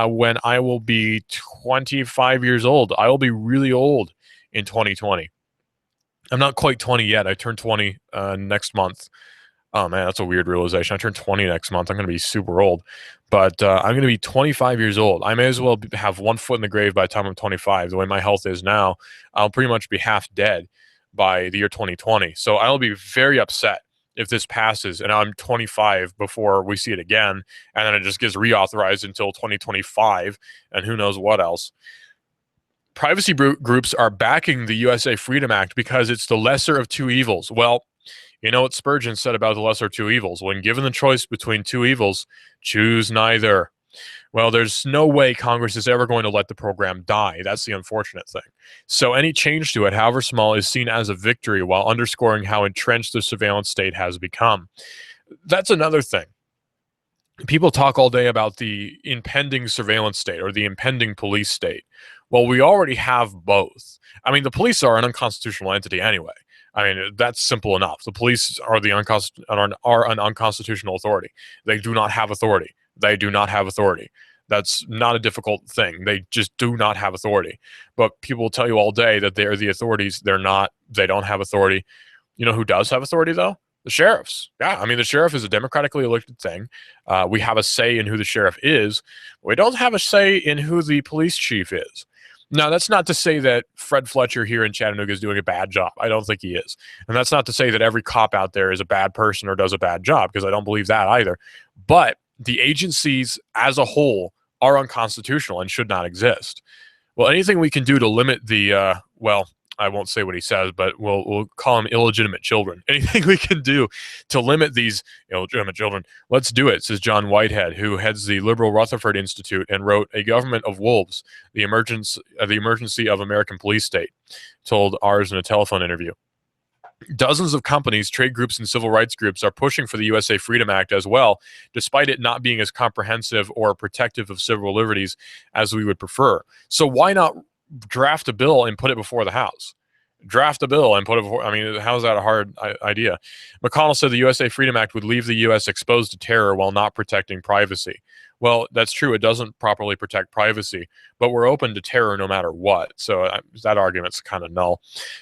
when I will be 25 years old. I will be really old in 2020. I'm not quite 20 yet. I turn 20 next month. Oh, man, that's a weird realization. I turn 20 next month. I'm going to be super old. But I'm going to be 25 years old. I may as well have one foot in the grave by the time I'm 25. The way my health is now, I'll pretty much be half dead by the year 2020. So I'll be very upset if this passes and I'm 25 before we see it again, and then it just gets reauthorized until 2025 and who knows what else. Privacy groups are backing the USA Freedom Act because it's the lesser of two evils. Well, you know what Spurgeon said about the lesser of two evils? When given the choice between two evils, choose neither. Well, there's no way Congress is ever going to let the program die. That's the unfortunate thing. So any change to it, however small, is seen as a victory while underscoring how entrenched the surveillance state has become. That's another thing. People talk all day about the impending surveillance state or the impending police state. Well, we already have both. I mean, the police are an unconstitutional entity anyway. I mean, that's simple enough. The police are an unconstitutional authority. They do not have authority. They do not have authority. That's not a difficult thing. They just do not have authority. But people will tell you all day that they're the authorities. They're not. They don't have authority. You know who does have authority, though? The sheriffs. Yeah, I mean, the sheriff is a democratically elected thing. We have a say in who the sheriff is. We don't have a say in who the police chief is. Now, that's not to say that Fred Fletcher here in Chattanooga is doing a bad job. I don't think he is. And that's not to say that every cop out there is a bad person or does a bad job, because I don't believe that either. But the agencies as a whole are unconstitutional and should not exist. Well, anything we can do to limit the, I won't say what he says, but we'll call them illegitimate children. Anything we can do to limit these illegitimate children, let's do it, says John Whitehead, who heads the liberal Rutherford Institute and wrote A Government of Wolves, the emergency of American police state, told ours in a telephone interview. Dozens of companies, trade groups, and civil rights groups are pushing for the USA Freedom Act as well, despite it not being as comprehensive or protective of civil liberties as we would prefer. So why not draft a bill and put it before the House? Draft a bill and put it before. I mean, how is that a hard idea? McConnell said the USA Freedom Act would leave the U.S. exposed to terror while not protecting privacy. Well, that's true. It doesn't properly protect privacy, but we're open to terror no matter what. So that argument's kind of null.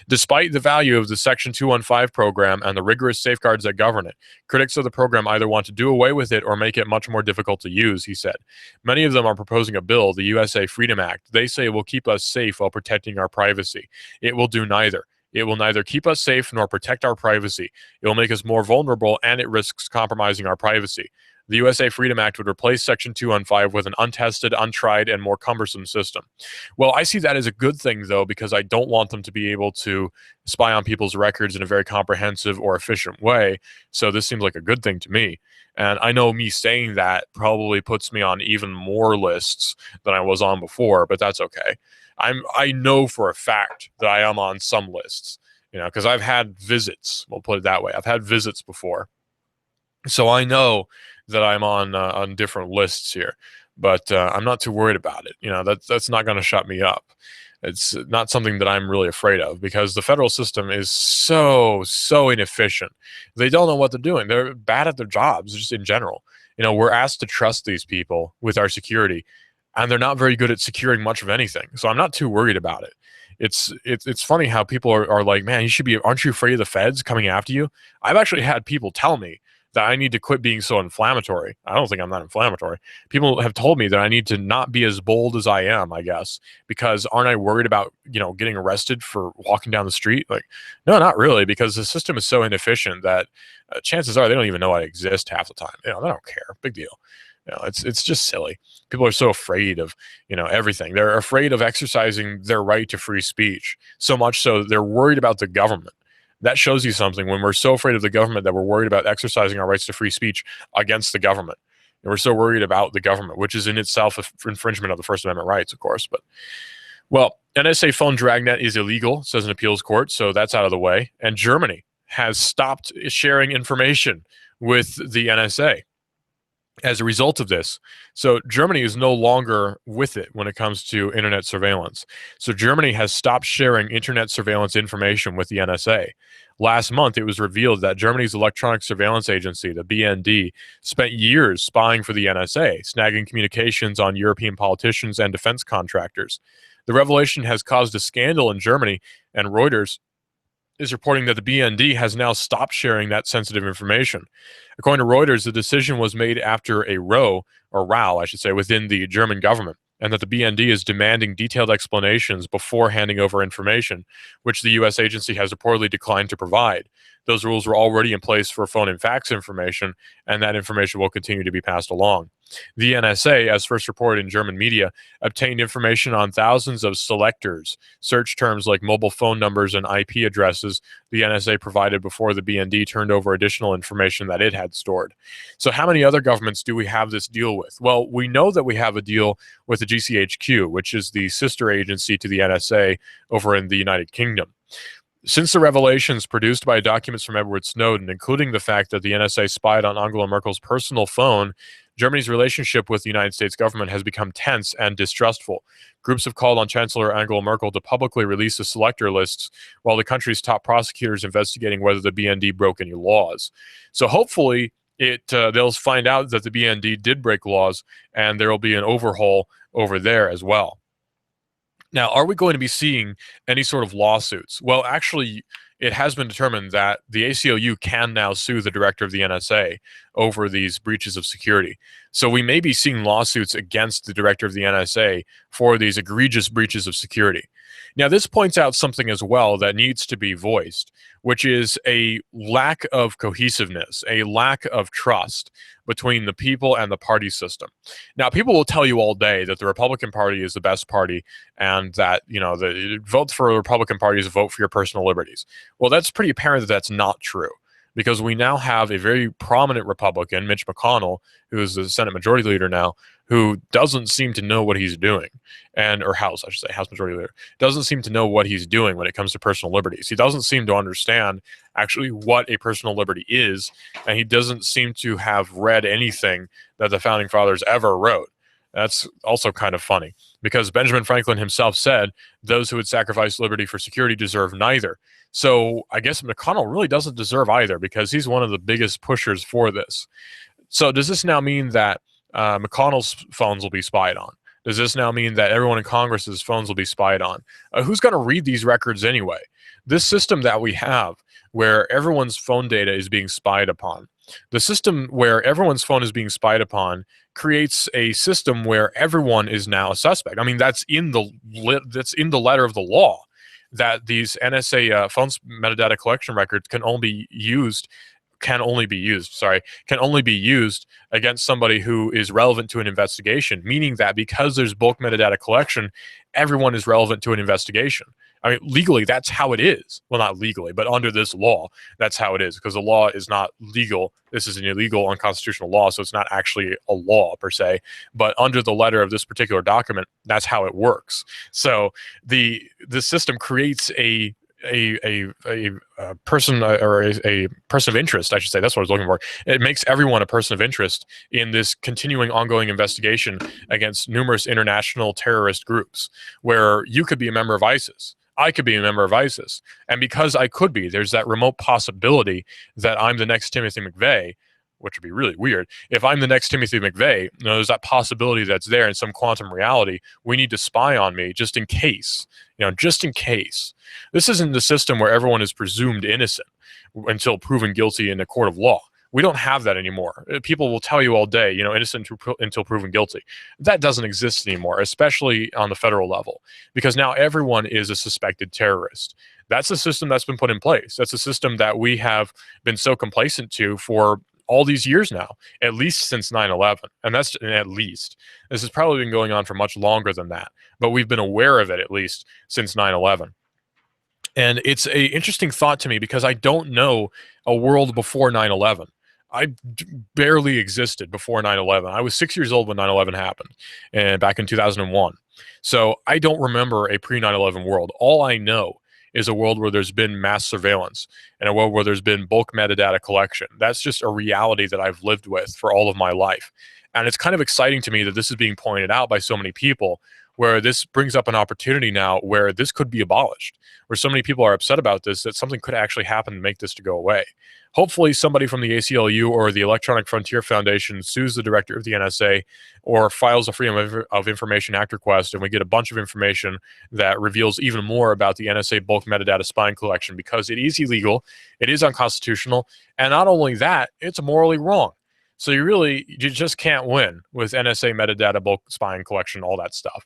Despite the value of the Section 215 program and the rigorous safeguards that govern it, critics of the program either want to do away with it or make it much more difficult to use, he said. Many of them are proposing a bill, the USA Freedom Act. They say it will keep us safe while protecting our privacy. It will do neither. It will neither keep us safe nor protect our privacy. It will make us more vulnerable, and it risks compromising our privacy. The USA Freedom Act would replace Section 215 with an untested, untried, and more cumbersome system. Well, I see that as a good thing, though, because I don't want them to be able to spy on people's records in a very comprehensive or efficient way. So this seems like a good thing to me. And I know me saying that probably puts me on even more lists than I was on before, but that's okay. I know for a fact that I am on some lists, because I've had visits. We'll put it that way. I've had visits before. So I know that I'm on different lists here, but I'm not too worried about it. That's not going to shut me up. It's not something that I'm really afraid of, because the federal system is so inefficient. They don't know what they're doing. They're bad at their jobs, just in general. We're asked to trust these people with our security, and they're not very good at securing much of anything. So I'm not too worried about it. It's funny how people are like, man, aren't you afraid of the feds coming after you? I've actually had people tell me that I need to quit being so inflammatory. I don't think I'm that inflammatory. People have told me that I need to not be as bold as I am, I guess, because aren't I worried about, getting arrested for walking down the street? Like, no, not really, because the system is so inefficient that chances are they don't even know I exist half the time. They don't care. Big deal. It's just silly. People are so afraid of, everything. They're afraid of exercising their right to free speech, so much so they're worried about the government. That shows you something. When we're so afraid of the government that we're worried about exercising our rights to free speech against the government. And we're so worried about the government, which is in itself an infringement of the First Amendment rights, of course. But, NSA phone dragnet is illegal, says an appeals court, so that's out of the way. And Germany has stopped sharing information with the NSA as a result of this. So Germany is no longer with it when it comes to internet surveillance. So Germany has stopped sharing internet surveillance information with the NSA. Last month, it was revealed that Germany's electronic surveillance agency, the BND, spent years spying for the NSA, snagging communications on European politicians and defense contractors. The revelation has caused a scandal in Germany, and Reuters is reporting that the BND has now stopped sharing that sensitive information. According to Reuters, the decision was made after a row within the German government, and that the BND is demanding detailed explanations before handing over information, which the U.S. agency has reportedly declined to provide. Those rules were already in place for phone and fax information, and that information will continue to be passed along. The NSA, as first reported in German media, obtained information on thousands of selectors, search terms like mobile phone numbers and IP addresses the NSA provided before the BND turned over additional information that it had stored. So how many other governments do we have this deal with? Well, we know that we have a deal with the GCHQ, which is the sister agency to the NSA over in the United Kingdom. Since the revelations produced by documents from Edward Snowden, including the fact that the NSA spied on Angela Merkel's personal phone, Germany's relationship with the United States government has become tense and distrustful. Groups have called on Chancellor Angela Merkel to publicly release the selector lists, while the country's top prosecutors investigating whether the BND broke any laws. So hopefully they'll find out that the BND did break laws, and there will be an overhaul over there as well. Now, are we going to be seeing any sort of lawsuits? Well, actually, it has been determined that the ACLU can now sue the director of the NSA over these breaches of security. So we may be seeing lawsuits against the director of the NSA for these egregious breaches of security. Now, this points out something as well that needs to be voiced, which is a lack of cohesiveness, a lack of trust between the people and the party system. Now, people will tell you all day that the Republican Party is the best party and that, the vote for the Republican Party is a vote for your personal liberties. Well, that's pretty apparent that that's not true, because we now have a very prominent Republican, Mitch McConnell, who is the Senate Majority Leader now, who doesn't seem to know what he's doing, or House Majority Leader, doesn't seem to know what he's doing when it comes to personal liberties. He doesn't seem to understand actually what a personal liberty is, and he doesn't seem to have read anything that the Founding Fathers ever wrote. That's also kind of funny, because Benjamin Franklin himself said, those who would sacrifice liberty for security deserve neither. So I guess McConnell really doesn't deserve either, because he's one of the biggest pushers for this. So does this now mean that McConnell's phones will be spied on? Does this now mean that everyone in Congress's phones will be spied on? Who's going to read these records anyway? This system that we have, where everyone's phone data is being spied upon, the system where everyone's phone is being spied upon creates a system where everyone is now a suspect. I mean, that's in the letter of the law, that these NSA phone metadata collection records can only be used against somebody who is relevant to an investigation, meaning that because there's bulk metadata collection, everyone is relevant to an investigation. I mean, legally, that's how it is. Well, not legally, but under this law, that's how it is, because the law is not legal. This is an illegal, unconstitutional law, so it's not actually a law per se. But under the letter of this particular document, that's how it works. So the system creates a person, or a person of interest, I should say. That's what I was looking for. It makes everyone a person of interest in this continuing, ongoing investigation against numerous international terrorist groups, where you could be a member of ISIS. I could be a member of ISIS. And because I could be, there's that remote possibility that I'm the next Timothy McVeigh, which would be really weird. If I'm the next Timothy McVeigh, there's that possibility that's there in some quantum reality. We need to spy on me just in case, just in case. This isn't the system where everyone is presumed innocent until proven guilty in a court of law. We don't have that anymore. People will tell you all day, innocent until proven guilty. That doesn't exist anymore, especially on the federal level, because now everyone is a suspected terrorist. That's a system that's been put in place. That's a system that we have been so complacent to for all these years now, at least since 9/11. And that's at least. This has probably been going on for much longer than that, but we've been aware of it at least since 9/11. And it's an interesting thought to me, because I don't know a world before 9/11. I barely existed before 9/11. I was 6 years old when 9/11 happened, and back in 2001. So I don't remember a pre-9/11 world. All I know is a world where there's been mass surveillance and a world where there's been bulk metadata collection. That's just a reality that I've lived with for all of my life. And it's kind of exciting to me that this is being pointed out by so many people, where this brings up an opportunity now where this could be abolished, where so many people are upset about this, that something could actually happen to make this to go away. Hopefully somebody from the ACLU or the Electronic Frontier Foundation sues the director of the NSA or files a Freedom of Information Act request, and we get a bunch of information that reveals even more about the NSA bulk metadata spying collection, because it is illegal, it is unconstitutional, and not only that, it's morally wrong. So you just can't win with NSA metadata, bulk spying collection, all that stuff.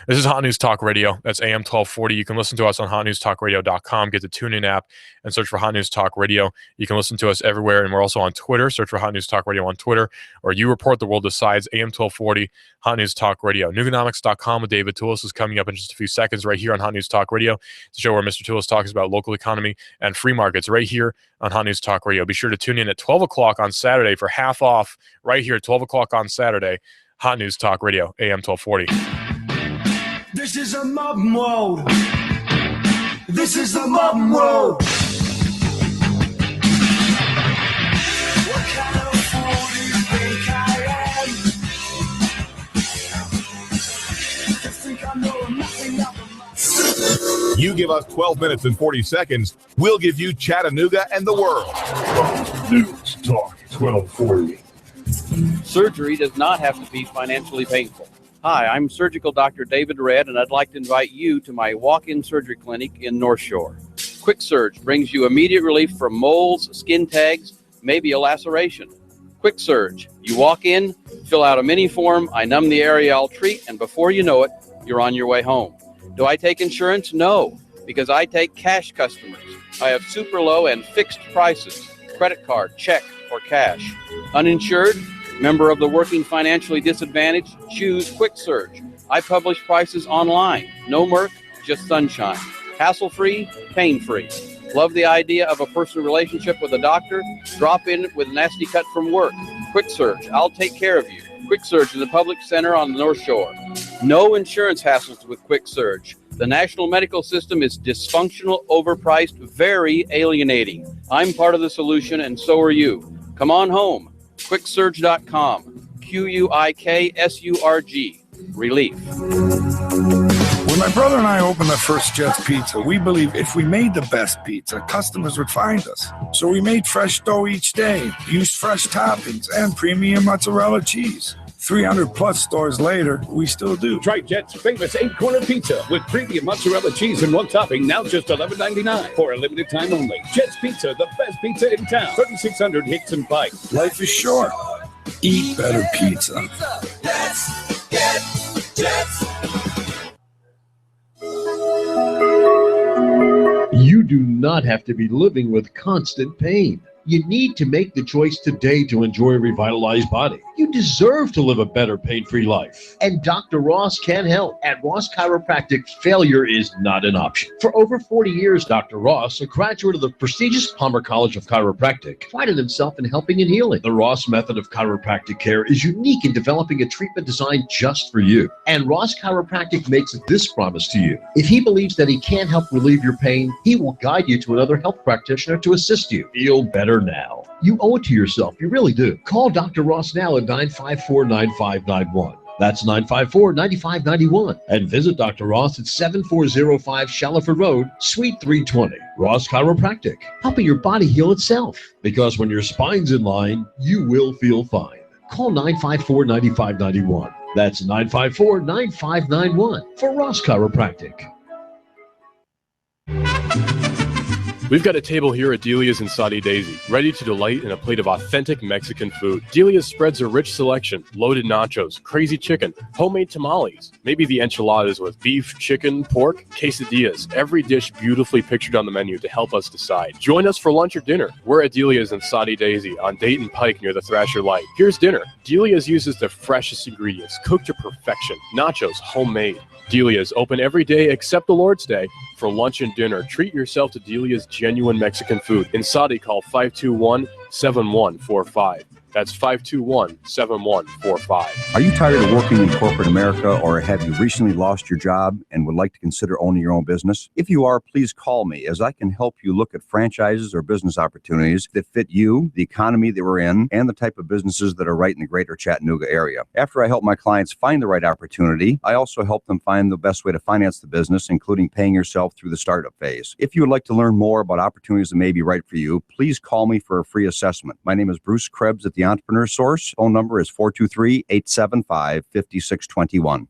This is Hot News Talk Radio. That's AM 1240. You can listen to us on hotnewstalkradio.com. Get the TuneIn app and search for Hot News Talk Radio. You can listen to us everywhere, and we're also on Twitter. Search for Hot News Talk Radio on Twitter, or You Report, the World Decides, AM 1240, Hot News Talk Radio. Nuganomics.com with David Toulis is coming up in just a few seconds right here on Hot News Talk Radio. It's a show where Mr. Toulis talks about local economy and free markets right here on Hot News Talk Radio. Be sure to tune in at 12 o'clock on Saturday for half off right here at 12 o'clock on Saturday. Hot News Talk Radio, AM 1240. This is a mob world. This is the mob world. What kind of fool do you think I am? You think I know nothing about You give us 12 minutes and 40 seconds, we'll give you Chattanooga and the world. News Talk 1240. Surgery does not have to be financially painful. Hi, I'm Surgical Dr. David Red, and I'd like to invite you to my walk-in surgery clinic in North Shore. Quick Surge brings you immediate relief from moles, skin tags, maybe a laceration. Quick Surge. You walk in, fill out a mini form, I numb the area I'll treat, and before you know it, you're on your way home. Do I take insurance? No, because I take cash customers. I have super low and fixed prices, credit card, check, or cash. Uninsured? Member of the working financially disadvantaged? Choose Quick Surge. I publish prices online. No murk, just sunshine. Hassle-free, pain-free. Love the idea of a personal relationship with a doctor? Drop in with a nasty cut from work. Quick Surge. I'll take care of you. Quick Surge in the Public Center on the North Shore. No insurance hassles with Quick Surge. The national medical system is dysfunctional, overpriced, very alienating. I'm part of the solution, and so are you. Come on home. QuickSurge.com. QUIKSURG. Relief. When my brother and I opened the first Jets Pizza, we believed if we made the best pizza, customers would find us. So we made fresh dough each day, used fresh toppings, and premium mozzarella cheese. 300 plus stores later, we still do. Try Jet's famous 8-corner pizza with premium mozzarella cheese and one topping, now just $11.99 for a limited time only. Jet's Pizza, the best pizza in town. 3600 Hickson Pike. Life is short. Eat better pizza. Let's get Jets. You do not have to be living with constant pain. You need to make the choice today to enjoy a revitalized body. You deserve to live a better pain-free life. And Dr. Ross can help. At Ross Chiropractic, failure is not an option. For over 40 years, Dr. Ross, a graduate of the prestigious Palmer College of Chiropractic, prided himself in helping and healing. The Ross method of chiropractic care is unique in developing a treatment designed just for you. And Ross Chiropractic makes this promise to you. If he believes that he can't help relieve your pain, he will guide you to another health practitioner to assist you. Feel better now. You owe it to yourself. You really do. Call Dr. Ross now at 954-9591. That's 954-9591. And visit Dr. Ross at 7405 Shaliford Road, Suite 320. Ross Chiropractic, helping your body heal itself. Because when your spine's in line, you will feel fine. Call 954-9591. That's 954-9591 for Ross Chiropractic. We've got a table here at Delia's in Saudi Daisy, ready to delight in a plate of authentic Mexican food. Delia's spreads a rich selection: loaded nachos, crazy chicken, homemade tamales, maybe the enchiladas with beef, chicken, pork, quesadillas. Every dish beautifully pictured on the menu to help us decide. Join us for lunch or dinner. We're at Delia's in Saudi Daisy on Dayton Pike near the Thrasher Light. Here's dinner. Delia's uses the freshest ingredients, cooked to perfection. Nachos, homemade. Delia's open every day except the Lord's Day. For lunch and dinner, treat yourself to Delia's genuine Mexican food. In Saudi, call 521-7145. That's 521-7145. Are you tired of working in corporate America, or have you recently lost your job and would like to consider owning your own business? If you are, please call me, as I can help you look at franchises or business opportunities that fit you, the economy that we're in, and the type of businesses that are right in the greater Chattanooga area. After I help my clients find the right opportunity, I also help them find the best way to finance the business, including paying yourself through the startup phase. If you would like to learn more about opportunities that may be right for you, please call me for a free assessment. My name is Bruce Krebs at the Entrepreneur Source. Phone number is 423-875-5621.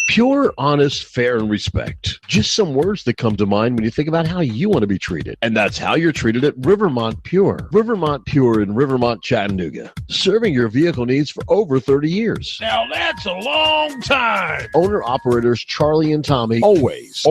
Pure, honest, fair, and respect. Just some words that come to mind when you think about how you want to be treated. And that's how you're treated at Rivermont Pure. Rivermont Pure in Rivermont, Chattanooga. Serving your vehicle needs for over 30 years. Now that's a long time. Owner-operators Charlie and Tommy always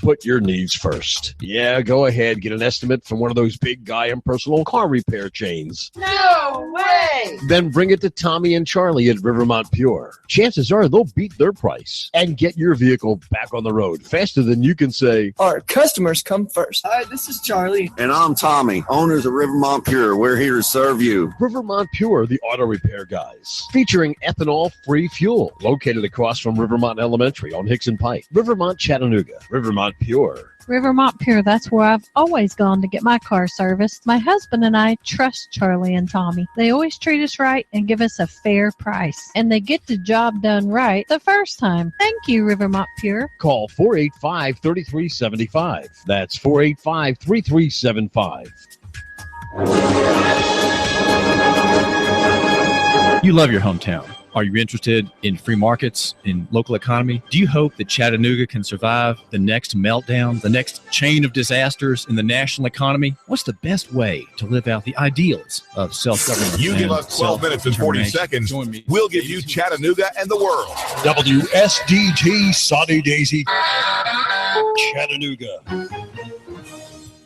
put your needs first. Yeah, go ahead. Get an estimate from one of those big guy impersonal car repair chains. No way! Then bring it to Tommy and Charlie at Rivermont Pure. Chances are they'll beat their price and get your vehicle back on the road faster than you can say. Our customers come first. Hi, this is Charlie. And I'm Tommy, owners of Rivermont Pure. We're here to serve you. Rivermont Pure, the auto repair guys. Featuring ethanol-free fuel. Located across from Rivermont Elementary on Hickson Pike. Rivermont, Chattanooga. Rivermont Pure. Rivermont Pure, that's where I've always gone to get my car serviced. My husband and I trust Charlie and Tommy. They always treat us right and give us a fair price. And they get the job done right the first time. Thank you, Rivermont Pure. Call 485-3375. That's 485-3375. You love your hometown. Are you interested in free markets, in local economy? Do you hope that Chattanooga can survive the next meltdown, the next chain of disasters in the national economy? What's the best way to live out the ideals of self-government? You give us 12 minutes and 40 seconds, we'll give you Chattanooga and the world. WSDT Sunny Daisy, Chattanooga.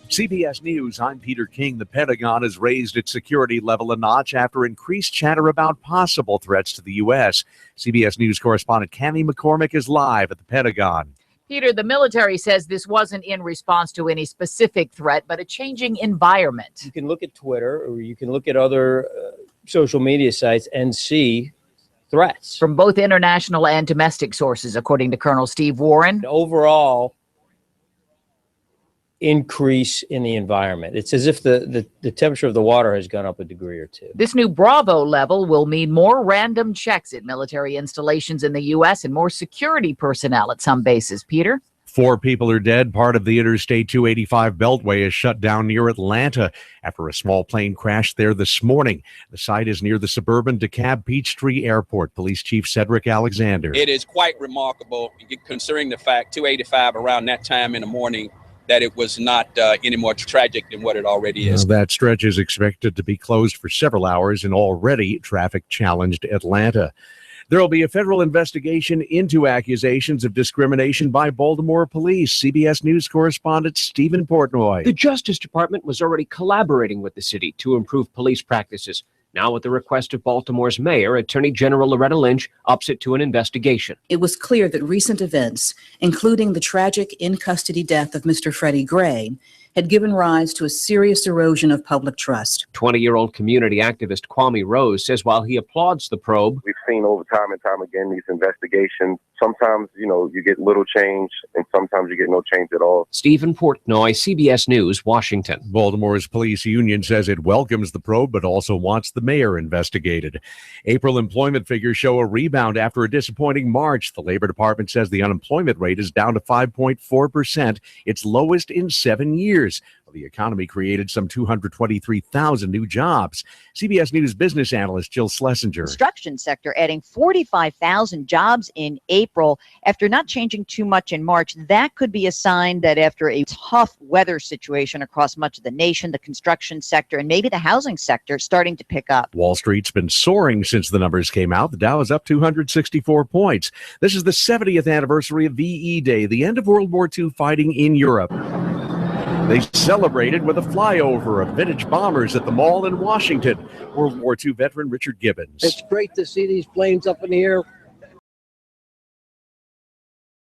CBS News, I'm Peter King. The Pentagon has raised its security level a notch after increased chatter about possible threats to the U.S. CBS News correspondent Cammie McCormick is live at the Pentagon. Peter, the military says this wasn't in response to any specific threat, but a changing environment. You can look at Twitter or you can look at other social media sites and see threats. From both international and domestic sources, according to Colonel Steve Warren. Overall increase in the environment. It's as if the temperature of the water has gone up a degree or two. This new Bravo level will mean more random checks at military installations in the U.S. and more security personnel at some bases. Peter? 4 people are dead. Part of the Interstate 285 Beltway is shut down near Atlanta after a small plane crashed there this morning. The site is near the suburban DeKalb Peachtree Airport. Police Chief Cedric Alexander. It is quite remarkable, considering the fact 285 around that time in the morning, that it was not any more tragic than what it already is. That stretch is expected to be closed for several hours in already traffic-challenged Atlanta. There will be a federal investigation into accusations of discrimination by Baltimore police. CBS News correspondent Stephen Portnoy. The Justice Department was already collaborating with the city to improve police practices. Now, at the request of Baltimore's mayor, Attorney General Loretta Lynch ups it to an investigation. It was clear that recent events, including the tragic in-custody death of Mr. Freddie Gray, had given rise to a serious erosion of public trust. 20-year-old community activist Kwame Rose says while he applauds the probe, we've seen over time and time again these investigations. Sometimes, you get little change, and sometimes you get no change at all. Stephen Portnoy, CBS News, Washington. Baltimore's police union says it welcomes the probe, but also wants the mayor investigated. April employment figures show a rebound after a disappointing March. The Labor Department says the unemployment rate is down to 5.4%, its lowest in 7 years. The economy created some 223,000 new jobs. CBS News business analyst Jill Schlesinger. Construction sector adding 45,000 jobs in April after not changing too much in March. That could be a sign that after a tough weather situation across much of the nation, the construction sector and maybe the housing sector starting to pick up. Wall Street's been soaring since the numbers came out. The Dow is up 264 points. This is the 70th anniversary of VE Day, the end of World War II fighting in Europe. They celebrated with a flyover of vintage bombers at the mall in Washington. World War II veteran Richard Gibbons. It's great to see these planes up in the air